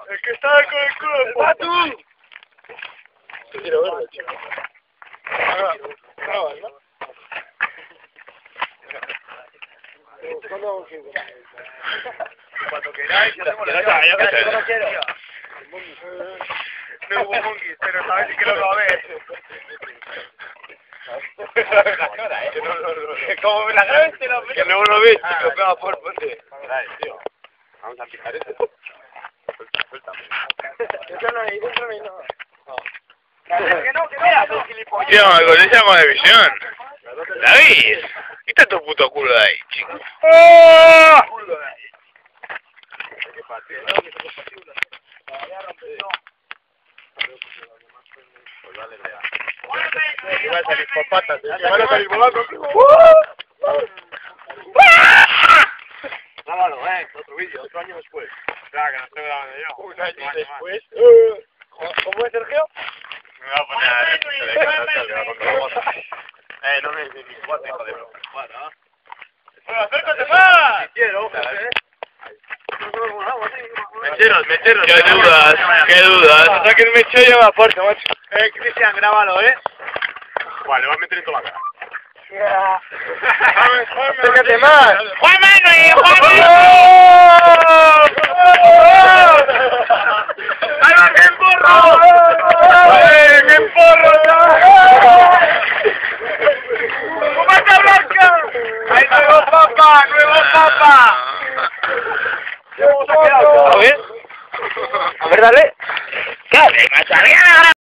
El que estaba con el culo de ¡Patu! Te quiero verlo, chico. Grabas, ¿no? ¿Cuándo vamos a ir? Cuando queráis, yo tengo la llave. Yo no quiero. No hubo monkeys, pero sabes sí que lo va a ver. Como me la grabes, te lo veo. Que luego lo ves, te lo pega por ponte. Tío. Vamos a fijar eso. Suéltame. Eso no hay, dentro no hay nada. Que no, gilipollas. Tío, con esa de visión. David, quita tu puto culo de ahí, chico. ¡Oh! Culo de ahí. Qué partido, ¿no? Pues vale, vea. Que va a salir por patas, que van a salir volando. Grábalo, otro vídeo, otro año después. Ya, que no estoy grabando yo. Un año después. ¿Cómo es, Sergio? Me voy a poner a no me dices ni cuatro, hijo de puta. ¡Bueno, acércate más! Quiero, mecheros. Qué dudas. O sea que el mechero lleva fuerte, macho. Cristian, grábalo, Vale, va a meter en toda la cara. Acércate más. ¡Juan Manuel! ¡Ahí va, que porro! ¡Qué porro! ¡Comata blanca! ¡Ahí nuevo papa! A ver, dale.